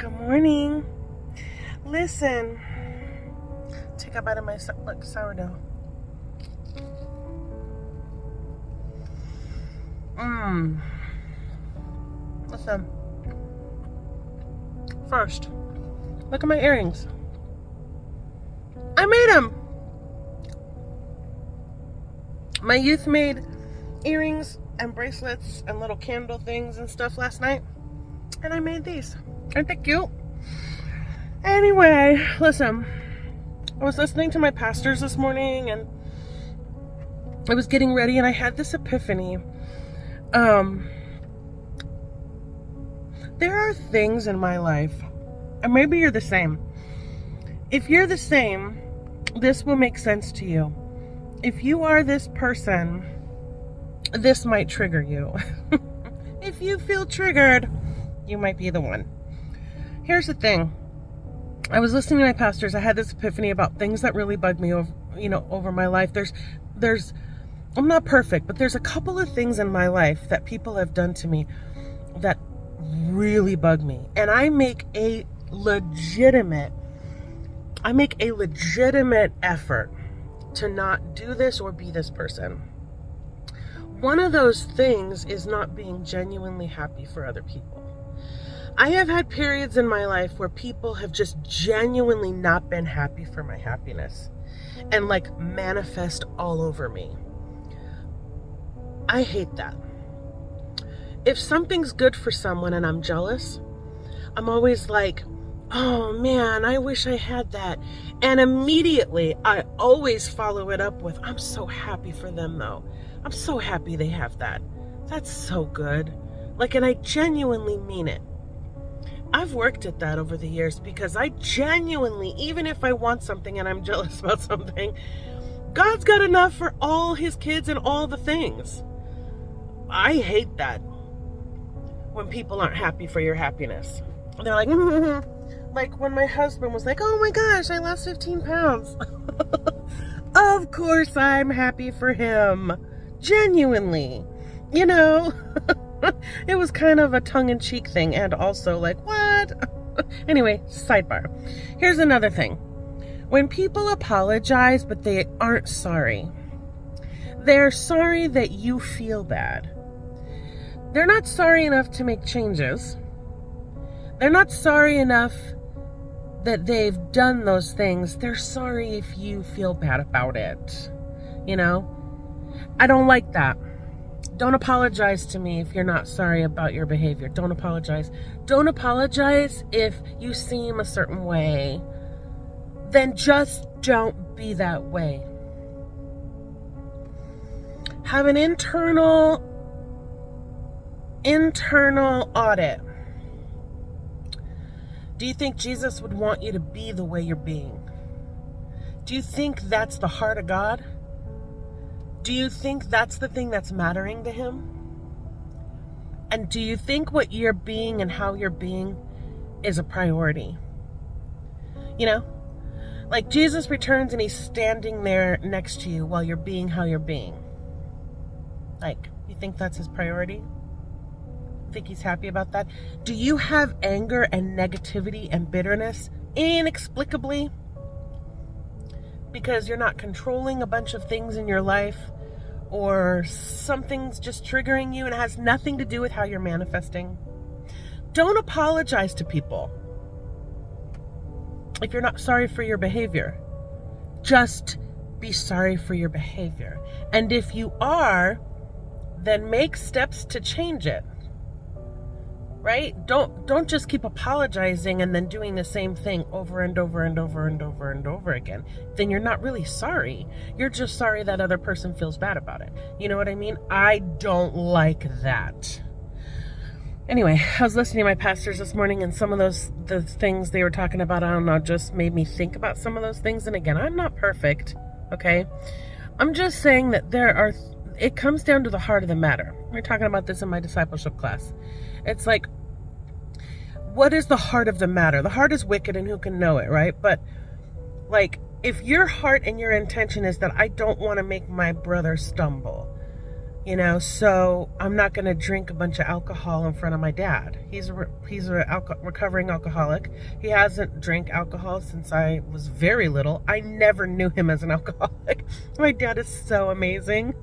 Good morning. Listen, take a bite of my sourdough. Listen. First, look at my earrings. I made them. My youth made earrings and bracelets and little candle things and stuff last night, and I made these. Aren't they cute? Anyway, listen, I was listening to my pastors this morning and I was getting ready and I had this epiphany. There are things in my life, and maybe you're the same. If you're the same, this will make sense to you. If you are this person, this might trigger you. If you feel triggered, you might be the one. Here's the thing. I was listening to my pastors. I had this epiphany about things that really bug me over my life. I'm not perfect, but there's a couple of things in my life that people have done to me that really bug me. And I make a legitimate effort to not do this or be this person. One of those things is not being genuinely happy for other people. I have had periods in my life where people have just genuinely not been happy for my happiness and manifest all over me. I hate that. If something's good for someone and I'm jealous, I'm always like, oh man, I wish I had that. And immediately I always follow it up with, I'm so happy for them though. I'm so happy they have that. That's so good. And I genuinely mean it. I've worked at that over the years because I genuinely, even if I want something and I'm jealous about something, God's got enough for all his kids and all the things. I hate that when people aren't happy for your happiness. They're like, like when my husband was like, oh my gosh, I lost 15 pounds. Of course I'm happy for him. Genuinely. It was kind of a tongue-in-cheek thing and also what? Anyway, sidebar. Here's another thing. When people apologize but they aren't sorry, they're sorry that you feel bad. They're not sorry enough to make changes. They're not sorry enough that they've done those things. They're sorry if you feel bad about it. I don't like that. Don't apologize to me if you're not sorry about your behavior. Don't apologize. Don't apologize if you seem a certain way. Then just don't be that way. Have an internal audit. Do you think Jesus would want you to be the way you're being? Do you think that's the heart of God? Do you think that's the thing that's mattering to him? And do you think what you're being and how you're being is a priority? Jesus returns and he's standing there next to you while you're being how you're being. You think that's his priority? Think he's happy about that? Do you have anger and negativity and bitterness inexplicably? Because you're not controlling a bunch of things in your life, or something's just triggering you and it has nothing to do with how you're manifesting. Don't apologize to people if you're not sorry for your behavior. Just be sorry for your behavior. And if you are, then make steps to change it. Right? Don't just keep apologizing and then doing the same thing over and over and over and over and over again. Then you're not really sorry. You're just sorry that other person feels bad about it. You know what I mean? I don't like that. Anyway, I was listening to my pastors this morning and some of the things they were talking about, I don't know, just made me think about some of those things. And again, I'm not perfect, okay? I'm just saying that it comes down to the heart of the matter. We're talking about this in my discipleship class. It's what is the heart of the matter? The heart is wicked and who can know it, right? But if your heart and your intention is that I don't want to make my brother stumble, So I'm not going to drink a bunch of alcohol in front of my dad. He's a recovering alcoholic. He hasn't drank alcohol since I was very little. I never knew him as an alcoholic. My dad is so amazing.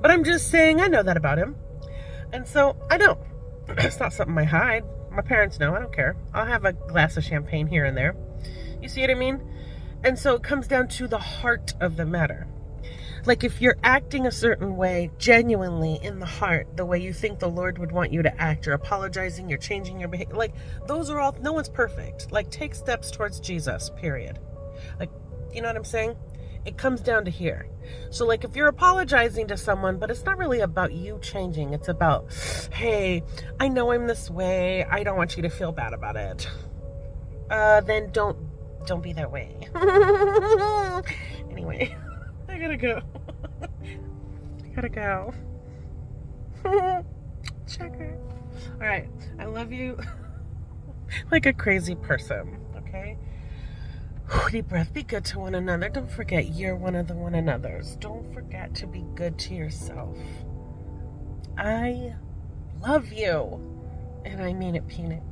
But I'm just saying, I know that about him. And so I don't. It's not something I hide. My parents know. I don't care. I'll have a glass of champagne here and there. You see what I mean? And so it comes down to the heart of the matter. Like if you're acting a certain way, genuinely in the heart, the way you think the Lord would want you to act, you're apologizing, you're changing your behavior. Like those are all, no one's perfect. Like take steps towards Jesus, period. Like, you know what I'm saying? It comes down to here. So like if you're apologizing to someone, but it's not really about you changing. It's about, hey, I know I'm this way. I don't want you to feel bad about it. Then don't be that way. Anyway. I gotta go. Checker. All right. I love you like a crazy person. Okay. Deep breath. Be good to one another. Don't forget you're one of the one another's. Don't forget to be good to yourself. I love you. And I mean it, peanut.